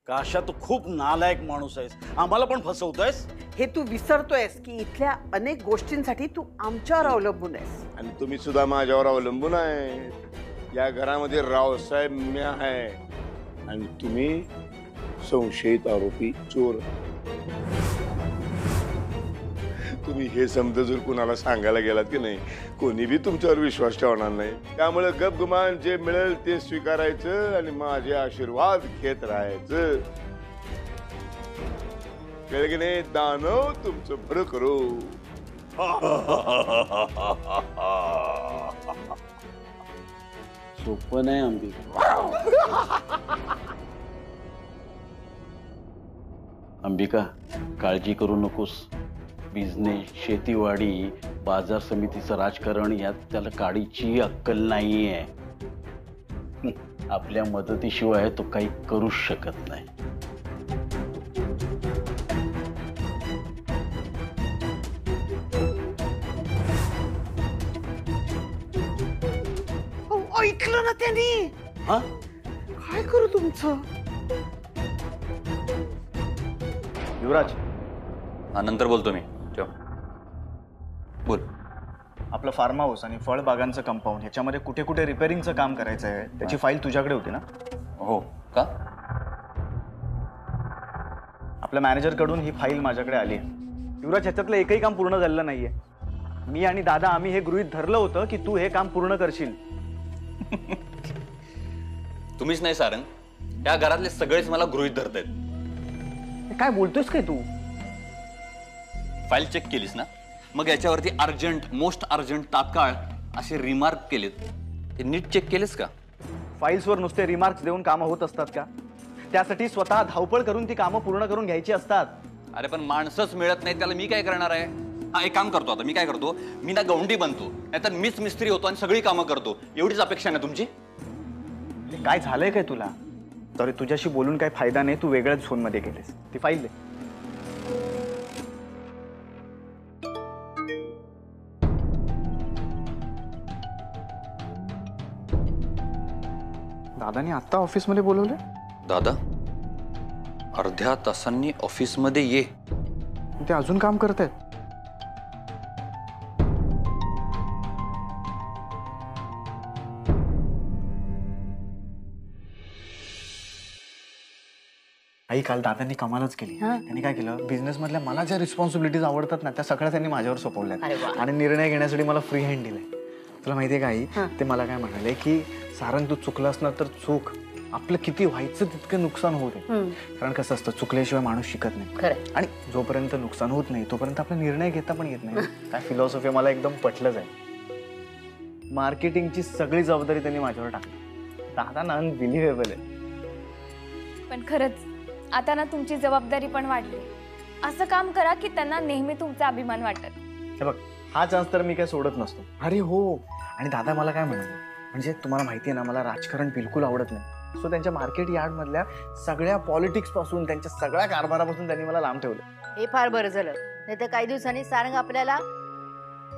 काशा तू खूप नालायक माणूस आहेस, आम्हाला पण फसवतोयस। हे तू विसरतोयस की इथल्या अनेक गोष्टींसाठी तू आमच्यावर अवलंबून आहेस। आणि तुम्ही सुद्धा माझ्यावर अवलंबून आहे। या घरामध्ये रावसाहेब मी आहे आणि तुम्ही संशयित आरोपी चोर। तुम्ही हे समजा जर कुणाला सांगायला गेलात की नाही, कोणी भी तुमच्यावर विश्वास ठेवणार नाही। त्यामुळे गपगुमान जे मिळेल ते स्वीकारायचं आणि माझे आशीर्वाद घेत राहायचं। कळलं की नाही? दानव तुमचं बरं करू। सोपं नाही अंबिका। अंबिका, काळजी करू नकोस। बिझनेस, शेतीवाडी, बाजार समितीचं राजकारण यात त्याला काडीची अक्कल नाहीये। आपल्या मदतीशिवाय तो काही करूच शकत नाही। ऐकलं ना त्यांनी? हा, काय करू तुमचं? युवराज, हा नंतर बोलतो मी। ठेव। बोल। आपलं फार्म हाऊस आणि फळबागांचं कंपाऊंड ह्याच्यामध्ये कुठे कुठे रिपेअरिंगचं काम करायचं आहे, त्याची फाईल तुझ्याकडे होती ना? हो का? आपल्या मॅनेजरकडून ही फाईल माझ्याकडे आली आहे। युवराज, ह्याच्यातलं एकही काम पूर्ण झालेलं नाहीये। मी आणि दादा आम्ही हे गृहीत धरलं होतं की तू हे काम पूर्ण करशील। तुम्हीच नाही सारंग, त्या घरातले सगळेच मला गृहीत धरतायत। काय बोलतोयस काय तू? फाईल चेक केलीस ना? मग याच्यावरती अर्जंट, मोस्ट अर्जंट, तात्काळ असे रिमार्क केलेत, ते नीट चेक केलेस का? फाईल्सवर नुसते रिमार्क्स देऊन कामं होत असतात का? त्यासाठी स्वतः धावपळ करून ती कामं पूर्ण करून घ्यायची असतात। अरे पण माणसंच मिळत नाही, त्याला मी काय करणार आहे? हा, एक काम करतो आता, मी काय करतो, मी ना गवंडी बनतो, नाहीतर मीच मिस्त्री होतो आणि सगळी कामं करतो। एवढीच अपेक्षा ना तुमची? काय झालंय काय तुला? तरी तुझ्याशी बोलून काही फायदा नाही, तू वेगळ्याच झोन मध्ये गेलेस। ती फाईल दे। दादानी आता ऑफिस मध्ये बोलवले? दादा, अर्ध्या तासांनी ऑफिस मध्ये ये। ते अजून काम करतायत? आई, काल दादांनी कमालच केली। त्यांनी काय केलं, बिझनेस मधल्या मला ज्या रिस्पॉन्सिबिलिटीज आवडतात ना, त्या सगळ्या त्यांनी माझ्यावर सोपवल्या आणि निर्णय घेण्यासाठी मला फ्री हँड दिलाय। तुला माहितीये का आई, ते मला काय म्हणाले की सारंग, तू चुकलास ना तर चूक, आपलं किती व्हायचं तितकं नुकसान होत आहे। कारण कसं असतं, चुकल्याशिवाय माणूस शिकत नाही आणि जोपर्यंत नुकसान होत नाही तोपर्यंत आपला निर्णय घेता पण येत नाही। काय फिलॉसॉफी मला एकदम पटलंच आहे। मार्केटिंगची सगळी जबाबदारी त्यांनी माझ्यावर टाकली। दादा ना अनबिलिव्हेबल आहे। पण खरंच आता ना तुमची जबाबदारी पण वाढली। असं काम करा की त्यांना नेहमी तुमचा अभिमान वाटत। हे बघ, हा चान्स तर मी काय सोडत नसतो। अरे हो, आणि दादा मला काय म्हणाले, म्हणजे तुम्हाला माहिती आहे ना, मला राजकारण बिलकुल आवडत नाही। सो त्यांच्या मार्केट यार्ड मधल्या सगळ्या पॉलिटिक्स पासून, त्यांच्या सगळ्या कारभारापासून त्यांनी मला लांब ठेवलं। हे फार बरं झालं, नाही तर काही दिवसांनी सारंग आपल्याला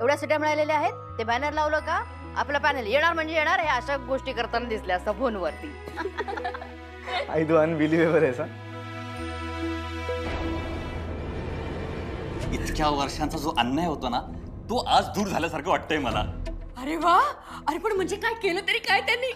एवढ्या सुट्ट्या मिळालेल्या आहेत, ते बॅनर लावलं का आपला पॅनल येणार म्हणजे येणार, हे अशा गोष्टी करताना दिसल्या असतात फोनवरती। आई, तू अनबिलिव्हेबल आहेस। इतक्या वर्षांचा जो अन्याय होता ना, तो आज दूर झाल्यासारखं वाटतंय मला। अरे वा, अरे पण म्हणजे काय केलं तरी काय त्यांनी?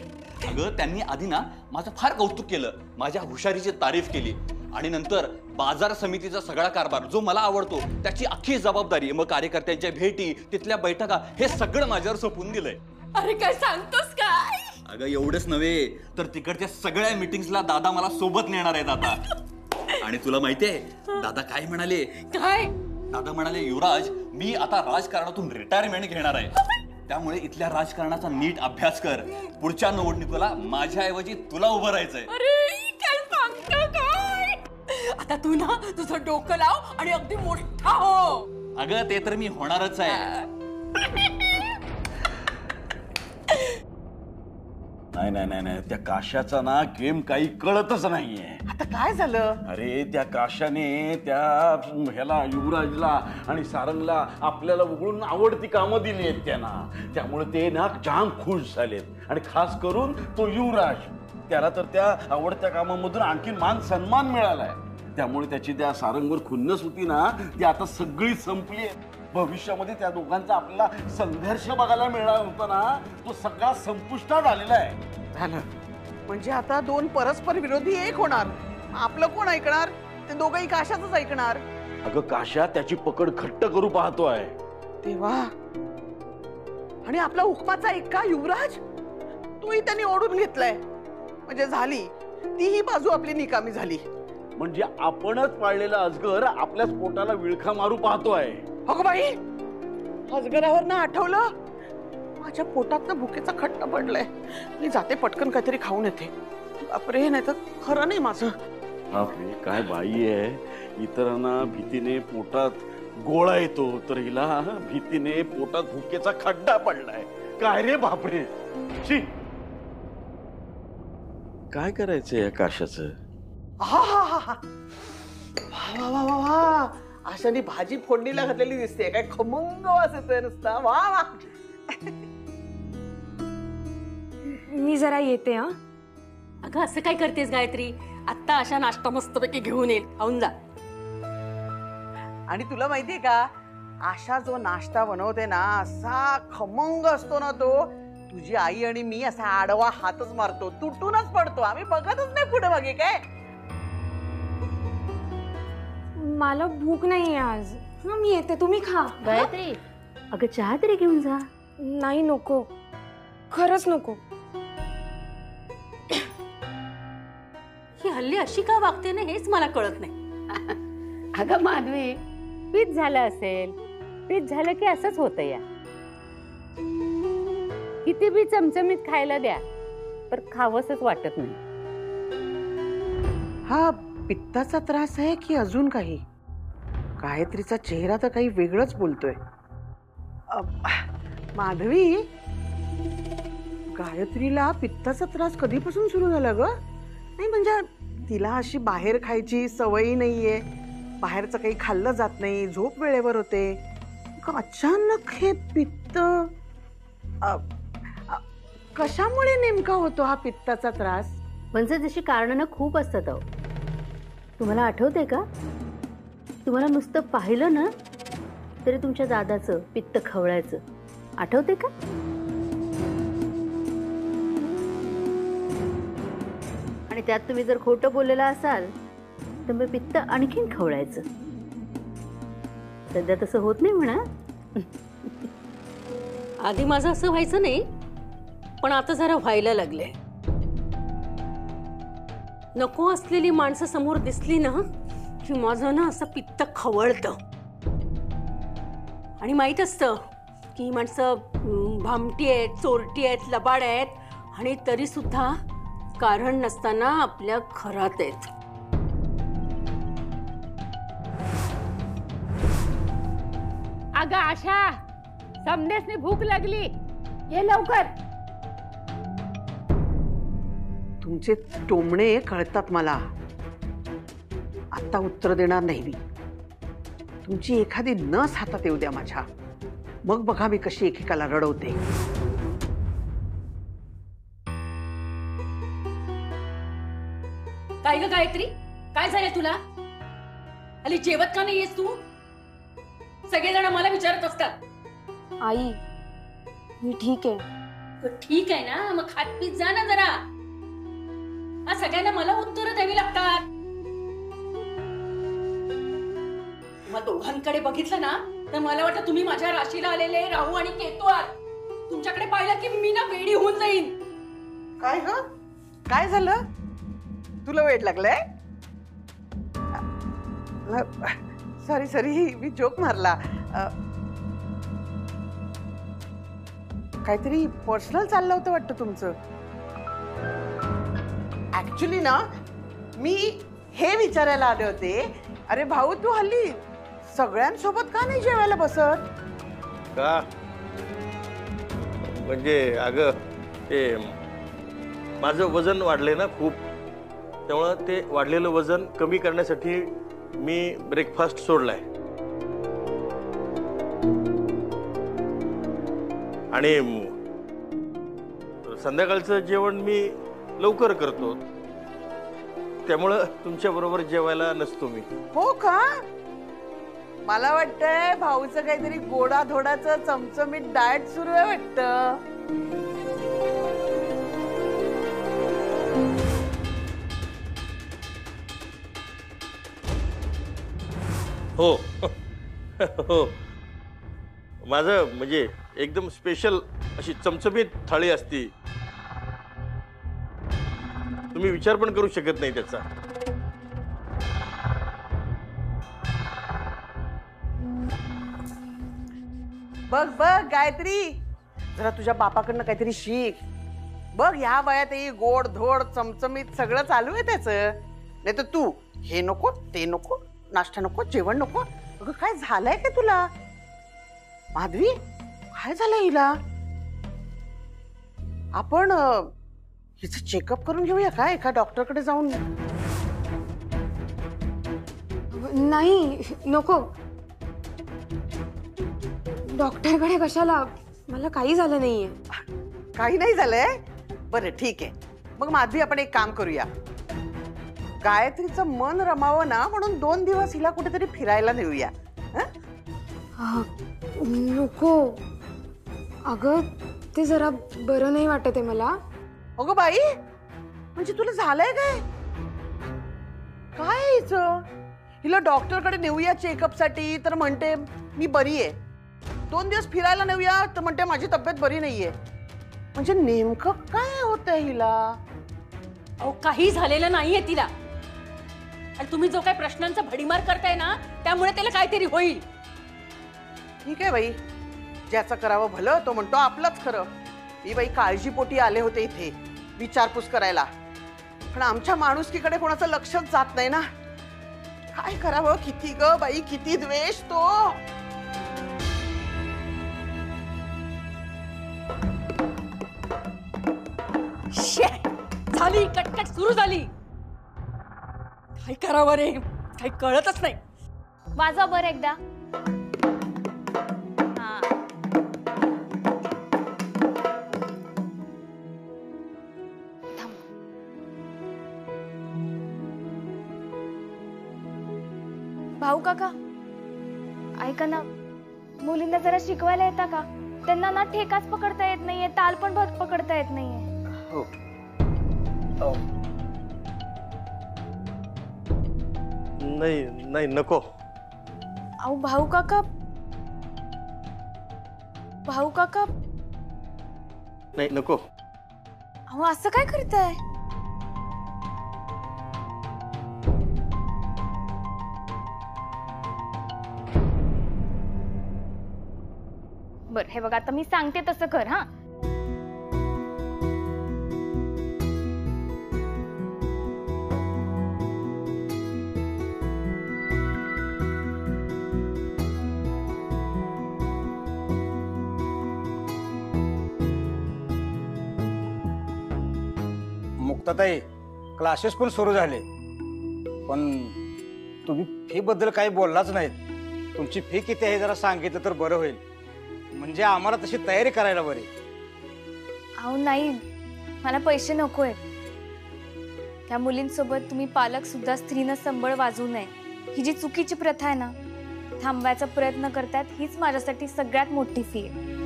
अगं, त्यांनी आधी ना माझं फार कौतुक केलं, माझ्या हुशारीची तारीफ केली आणि नंतर बाजार समितीचा सगळा कारभार जो मला आवडतो त्याची अख्खी जबाबदारी, मग कार्यकर्त्यांच्या भेटी, तिथल्या बैठका, हे सगळं माझ्यावर सोपवून दिलंय। अरे काय सांगतोस काय? अगं, एवढंच नव्हे तर तिकडच्या सगळ्या मीटिंग्सला दादा मला सोबत नेणार आहेत आता। आणि तुला माहितीये दादा काय म्हणाले? काय? दादा म्हणाले, युवराज, मी आता राजकारणातून रिटायरमेंट घेणार आहे, त्यामुळे इथल्या राजकारणाचा नीट अभ्यास कर, पुढच्या निवडणुकीला माझ्याऐवजी तुला उभं राहायचंय। अरे काय सांगतो काय? आता तू ना तुझं डोकं लाव आणि अगदी मोठा हो। अगं, ते तर मी होणारच आहे। नाही नाही नाही नाही, त्या काशाचा ना गेम काही कळतच नाहीये। आता काय झालं? अरे, त्या काशाने त्या ह्याला, युवराजला आणि सारंगला आपल्याला उघडून आवडती कामं दिली आहेत त्यांना, त्यामुळे ते ना जाम खुश झालेत। आणि खास करून तो युवराज, त्याला तर त्या आवडत्या कामामधून आणखीन मान सन्मान मिळालाय. त्यामुळे त्याची त्या सारंगवर खुन्नस होती ना, ती आता सगळी संपली. भविष्यामध्ये त्या दोघांचा आपल्याला संघर्ष बघायला मिळणार होता ना, तो सगळा संपुष्टात आलेला आहे. झालं म्हणजे आता दोन परस्पर विरोधी एक होणार. आपलं कोण ऐकणार? ते दोघंही काशाच ऐकणार. अगं काशा त्याची पकड घट्ट करू पाहतोय. तेव्हा आणि आपला हुकमाचा एक्का युवराज तोही त्यांनी ओढून घेतलाय. म्हणजे झाली तीही बाजू आपली निकामी झाली. म्हणजे आपणच पाळलेला अजगर आपल्याच पोटाला विळखा मारू पाहतोय. अगं बाई, अजगरावर ना आठवलं, माझ्या पोटात भुकेचा खट्टा पडलाय. मी जाते पटकन काहीतरी खाऊन येते. बापरे, नाही तर खरं नाही माझं. बापरे, काय बाई आहे. इतरांना भीतीने पोटात गोळा येतो, तर हिला भीतीने पोटात भुकेचा खड्डा पडलाय. काय रे बापरे. शी, काय करायचंय या काशाचं? हा हा हा हा, वा वा वा वा, अशाने भाजी फोडणीला घातलेली दिसते. काय खमंग वास येतोय नुसता. वा वा. मी जरा येते. हा अगं असं काय करतेस गायत्री? आत्ता अशा नाश्ता मस्तपैकी घेऊन येईल, खाऊन जा. आणि तुला माहितीये का, आशा जो नाश्ता बनवते ना, असा खमंग असतो ना तो. तुझी आई आणि मी असा आडवा हातच मारतो, तुटूनच पडतो. आम्ही बघतच नाही पुढे मागे. काय मला भूक नाहीये आज. मी येते, तुम्ही खा. गायत्री, अगं चहा तरी घेऊन जा. नाही, नको, खरंच नको. ही हल्ली अशी का वागते ना, हेच मला कळत नाही. अगं माधवी, पीठ झालं असेल. पीठ झालं की असंच होतं या. किती बी चमचमीत खायला द्या, पण खावंसच वाटत नाही. हा पित्ताचा त्रास आहे की अजून काही? गायत्रीचा चेहरा तर काही वेगळंच बोलतोय. माधवी, गायत्रीला पित्ताचा त्रास कधीपासून सुरू झाला ग? नाही म्हणजे तिला अशी बाहेर खायची सवयी नाहीये, बाहेरचं काही खाल्लं जात नाही, झोप वेळेवर होते. अचानक हे पित्त कशामुळे नेमका होतो हा पित्ताचा त्रास? म्हणजे तशी कारणं ना खूप असतात. अहो, तुम्हाला आठवतंय का? तुम्हाला नुसतं पाहिलं ना तरी तुमच्या दादाचं पित्त खवळायचं. आठवते का? आणि त्यात तुम्ही जर खोटं बोललेला असाल तर मग पित्त आणखीन खवळायचं. सध्या तसं होत नाही म्हणा. आधी माझं असं व्हायचं नाही, पण आता जरा व्हायला लागले. नको असलेली माणसं समोर दिसली ना की माझं ना असं पित्त खवळतं. आणि माहित असतं की ही माणसं भामटी आहेत, चोरटी आहेत, लबाड आहेत, आणि तरी सुद्धा कारण नसताना आपल्या घरात आहेत. अगं आशा, समदेसने भूक लागली, ये लवकर. तुमचे टोमणे कळतात मला. आता उत्तर देणार नाही मी. तुमची एखादी नस हातात येऊ द्या माझ्या, मग बघा मी कशी एकेकाला रडवते. काय ग गायत्री, काय झालं तुला? अली जेवत का नाहीयेस तू? सगळेजण मला विचारत असतात. आई, मी ठीक आहे. ठीक आहे ना, मग खात पीत जा ना जरा. हा सगळ्यांना मला उत्तर द्यावी लागतात. मग दोघांकडे बघितलं ना तर मला वाटतं तुम्ही माझ्या राशीला आलेले राहू आणि केतू आहात. तुमच्याकडे पाहिलं की मी ना वेडी होऊन जाईन. काय ग, काय झालं? तुला वेड लागलंय? सॉरी सॉरी, मी जोक मारला. काहीतरी पर्सनल चाललं होतं वाटतं तुमचं. ऍक्च्युली ना मी हे विचारायला आले होते, अरे भाऊ तू हल्ली सगळ्यांसोबत का नाही जेवायला बसत? का म्हणजे अगं ते माझं वजन वाढलंय ना खूप, त्यामुळं ते वाढलेलं वजन कमी करण्यासाठी मी ब्रेकफास्ट सोडलाय. आणि संध्याकाळचं जेवण मी लवकर करतो, त्यामुळं तुमच्या बरोबर जेवायला नसतो मी. हो का? मला वाटतंय भाऊचं काहीतरी गोडा धोडाचं चमचमीत डाएट सुरू आहे वाटतं. हो हो, माझं म्हणजे एकदम स्पेशल अशी चमचमीत थाळी असती, तुम्ही विचार पण करू शकत नाही त्याचा. बघ बघ गायत्री, जरा तुझ्या बापाकडनं काहीतरी शिक. बघ ह्या वयातही गोड धोड चमचमीत सगळं चालू आहे त्याचं. नाही तर तू हे नको ते नको, नाश्ता नको, जेवण नको. अगं काय झालंय का तुला? माधवी, काय झालंय हिला? आपण हिचं चेकअप करून घेऊया का एका डॉक्टरकडे जाऊन? नाही नको, डॉक्टरकडे कशाला, मला काही झालं नाहीये. काही नाही झालंय? बरं ठीक आहे. मग माधवी, आपण एक काम करूया, गायत्रीचं मन रमावं ना म्हणून 2 दिवस हिला कुठेतरी फिरायला नेऊया. नको अगं, ते जरा बरं नाही वाटत आहे मला. अगं बाई, म्हणजे तुला झालंय काय? काय हिचं? हिला डॉक्टरकडे नेऊया चेकअप साठी तर म्हणते मी बरी आहे. 2 दिवस फिरायला नेऊया तर म्हणते माझी तब्येत बरी नाहीये. म्हणजे नेमकं काय होतंय हिला? अहो, काही झालेलं नाहीये तिला. आणि तुम्ही जो काही प्रश्नांचा भडीमार करताय ना, त्यामुळे त्याला काहीतरी होईल. ठीक आहे बाई, ज्याचं करावं भलं तो म्हणतो आपलंच खरं. मी बाई काळजीपोटी आले होते इथे विचारपूस करायला, पण आमच्या माणुसकीकडे कोणाचं लक्षच जात नाही ना. काय करावं? किती ग बाई, किती द्वेष तो. झाली कटकट सुरू झाली. काय करावं रे, काही कळतच नाही. वाजवा बरं एकदा. हा. थांब. भाऊ काका, ऐका ना, मुलींना जरा शिकवायला येता का? त्यांना ना ठेकाच पकडता येत नाहीये, ताल पण पकडता येत नाहीये. हो. नाही नाही, नको. अहो भाऊ काका, भाऊ काका, नाही नको. अहो असं काय करताय? बर, हे बघा, आता मी सांगते तसं कर. हा, मुक्ताताई, क्लासेस पण सुरू झाले, पण तुम्ही फी बद्दल काही बोललाच नाहीत. तुमची फी किती आहे जरा सांगितलं तर बरं होईल, म्हणजे आम्हाला तशी तयारी करायला बरी. अहो नाही, मला पैसे नको आहेत. त्या मुलींसोबत तुम्ही पालक सुद्धा स्त्रीनं संबळ वाजवू नये, ही जी चुकीची प्रथा आहे ना, थांबवायचा प्रयत्न करतात. हीच माझ्यासाठी सगळ्यात मोठी फी आहे.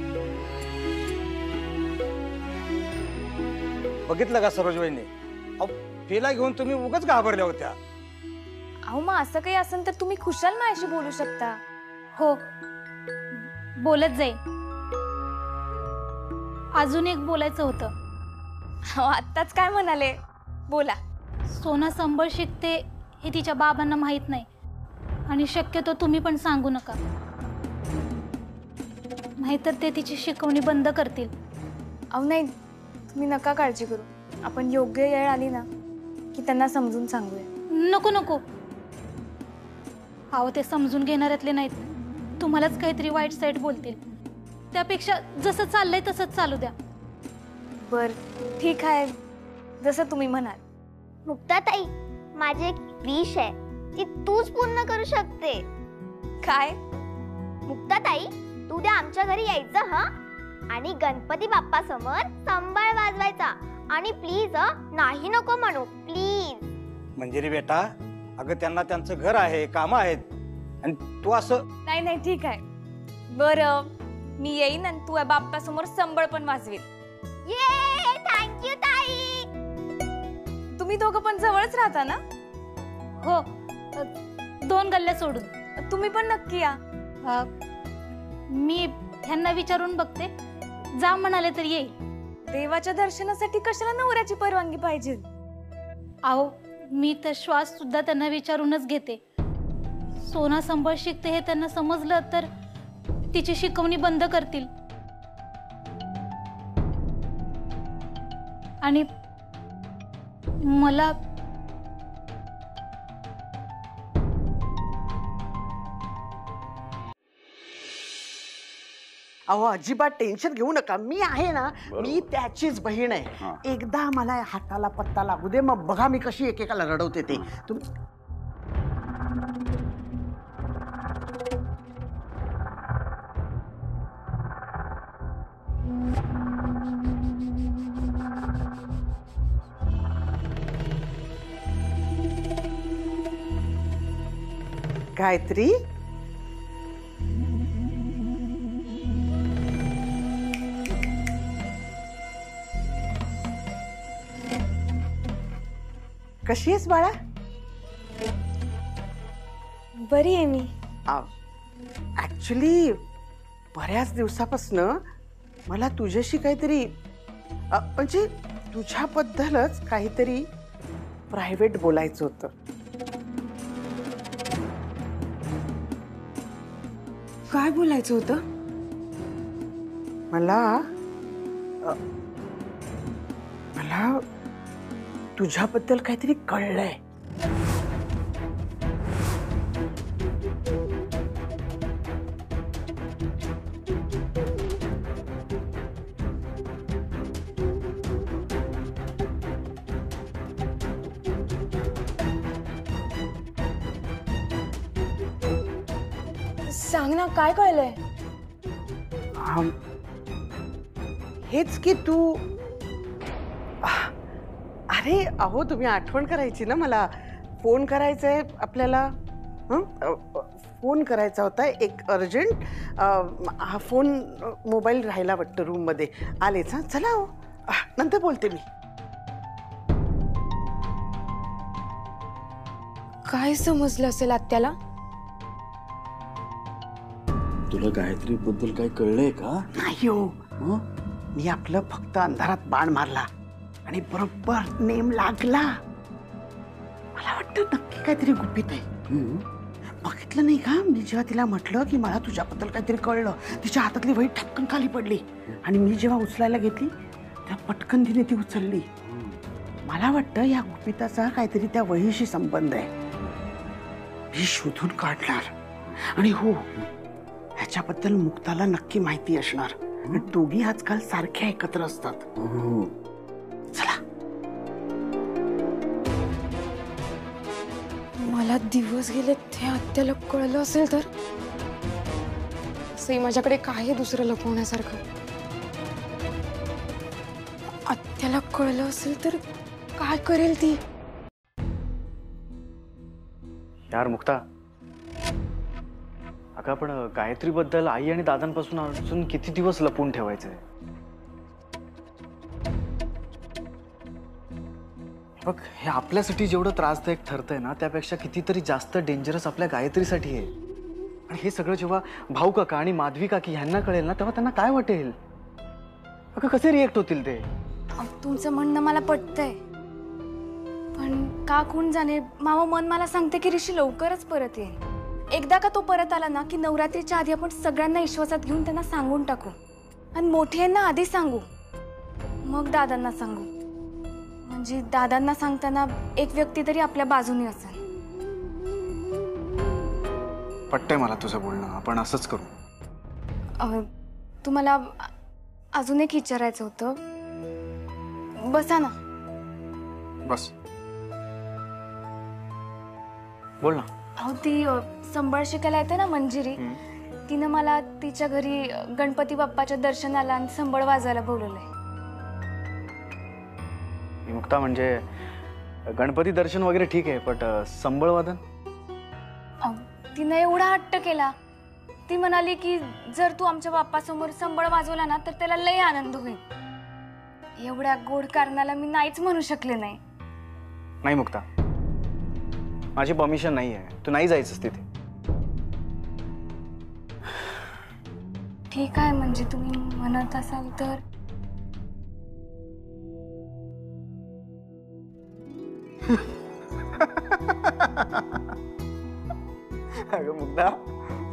बघितलं का सरोज वहिनी, अहो फीला घेऊन तुम्ही उगाच घाबरल्या होत्या. अहो मग असं काही असेल तर तुम्ही खुशाल माझ्याशी बोलू शकता. हो, बोलत जाईल. अजून एक बोलायचं होतं. अहो आत्ताच काय म्हणाले, बोला. सोना संबळ शिकते हे तिच्या बाबांना माहित नाही, आणि शक्यतो तुम्ही पण सांगू नका, नाहीतर ते तिची शिकवणी बंद करतील. अहो नाही, तुम्ही नका काळजी करू. आपण योग्य वेळ आली ना की त्यांना समजून सांगूया. नको नको, अहो ते समजून घेणाऱ्यातले नाहीत, तुम्हालाच काहीतरी वाईट साईड बोलतील. त्यापेक्षा जसं चाललंय तसंच चालू द्या. बर ठीक आहे, जसं तुम्ही म्हणाल. मुक्ताताई, माझी एक विश आहे, ती तूच पूर्ण करू शकते. काय? मुक्ताताई, तू उद्या आमच्या घरी यायचं हा, आणि गणपती बाप्पा समोर संबळ वाजवायचा आणि प्लीज नाही नको म्हणू प्लीज. मंजिरी बेटा, अगं त्यांना त्यांचं घर आहे, कामं आहेत, आणि तू असं. नाही नाही ठीक आहे. बरं मी येईन आणि तू बाप्पा समोर संबळ पण वाजवील. ये थँक्यू ताई. तुम्ही दोघं पण जवळच राहता ना? हो, 2 गल्ल्या सोडून. तुम्ही पण नक्की या. मी ह्यांना विचारून बघते, जा म्हणाले तर येईल. देवाच्या दर्शनासाठी कशाला नवऱ्याची परवानगी पाहिजे? अहो, मी तर श्वास सुद्धा त्यांना विचारूनच घेते. सोना संबळ शिकते हे त्यांना समजलं तर तिची शिकवणी बंद करतील. आणि मला अहो अजिबात टेन्शन घेऊ नका, मी आहे ना. मी त्याचीच बहीण आहे. एकदा मला हाताला पत्ता लागू दे, मग बघा मी कशी एकेकाला रडवते ते. गायत्री, कशी आहेस बाळा? बरी आहे मी. ऍक्च्युली बऱ्याच दिवसापासनं मला तुझ्याशी काहीतरी म्हणजे तुझ्याबद्दलच काहीतरी प्रायव्हेट बोलायचं होतं. काय बोलायचं होतं? मला तुझ्याबद्दल काहीतरी कळलंय. सांग ना, काय कळलंय? हेच की तू. अरे अहो, तुम्ही आठवण करायची ना मला. फोन करायचा आहे आपल्याला. फोन करायचा होता एक अर्जंट. हा फोन मोबाईल राहिला वाटतं रूम मध्ये. आलेच. चला हो, नंतर बोलते मी. काय समजलं असेल आत्याला? तुला गायत्री बद्दल काय कळलंय का? नाही हो, मी आपलं फक्त अंधारात बाण मारला आणि बरोबर नेम लागला. मला वाटतं नक्की काहीतरी गुपित आहे. बघितलं नाही का, मी जेव्हा तिला म्हटलं की मला तुझ्याबद्दल काहीतरी कळलं, तिच्या हातातली वही ठपकन खाली पडली आणि मी जेव्हा उचलायला घेतली तेव्हा पटकन तिने ती उचलली. मला वाटतं या गुपिताचा काहीतरी त्या वहीशी संबंध आहे. मी शोधून काढणार. आणि हो, ह्याच्याबद्दल मुक्ताला नक्की माहिती असणार. दोघी आजकाल सारख्या एकत्र असतात. चला. मला दिवस गेले ते आत्याला कळलं असेल तर? असंही माझ्याकडे काय दुसरं लपवण्यासारखं? आत्याला कळलं असेल तर काय करेल ती? यार मुक्ता, अगं आपण गायत्री बद्दल आई आणि दादांपासून अजून किती दिवस लपून ठेवायचंय? बघ, हे आपल्यासाठी जेवढं त्रासदायक ठरतंय ना, त्यापेक्षा कितीतरी जास्त डेंजरस आपल्या गायत्रीसाठी आहे. आणि हे सगळं जेव्हा भाऊ काका आणि माधवी काकी ह्यांना कळेल ना, तेव्हा त्यांना काय वाटेल? अगं कसे रिएक्ट होतील ते? तुमचं म्हणणं मला पटतंय, पण का कोण जाणे, मामा मन मला सांगते की ऋषी लवकरच परत येईल. एकदा का तो परत आला ना की नवरात्रीच्या आधी आपण सगळ्यांना विश्वासात घेऊन त्यांना सांगून टाकू. आणि मोठ्यांना आधी सांगू, मग दादांना सांगू. म्हणजे दादांना सांगताना एक व्यक्ती तरी आपल्या बाजूने असेल. पटतंय मला तुझं बोलणं. आपण असंच करू. तुम्हाला अजून एक विचारायचं होतं. बसा ना. बस, बोल ना. अहो, ती संबळ शिकायला येते ना मंजिरी, तिनं मला तिच्या घरी गणपती बाप्पाच्या दर्शनाला आणि संबळ वाजायला बोलवलंय. मुक्ता म्हणजे गणपती दर्शन वगैरे ठीक आहे, पण संबळवादन? तिनं एवढा हट्ट केला. ती म्हणाली की जर तू आमच्या बाप्पासमोर संबळ वाजवला ना तर त्याला लय आनंद होईल. एवढ्या गोड कारणाला मी नाहीच म्हणू शकले नाही. नाही मुक्ता, माझी परमिशन नाही आहे, तू नाही जायचंस तिथे. ठीक आहे, म्हणजे तुम्ही म्हणत असाल तर. अगं मुक्ता,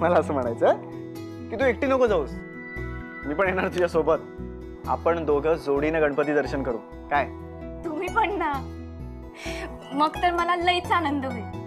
मला असं म्हणायचं की तू एकटी नको जाऊस, मी पण येणार तुझ्या सोबत. आपण दोघं जोडीने गणपती दर्शन करू, काय? तुम्ही पण ना, मग तर मला लईच आनंद होईल.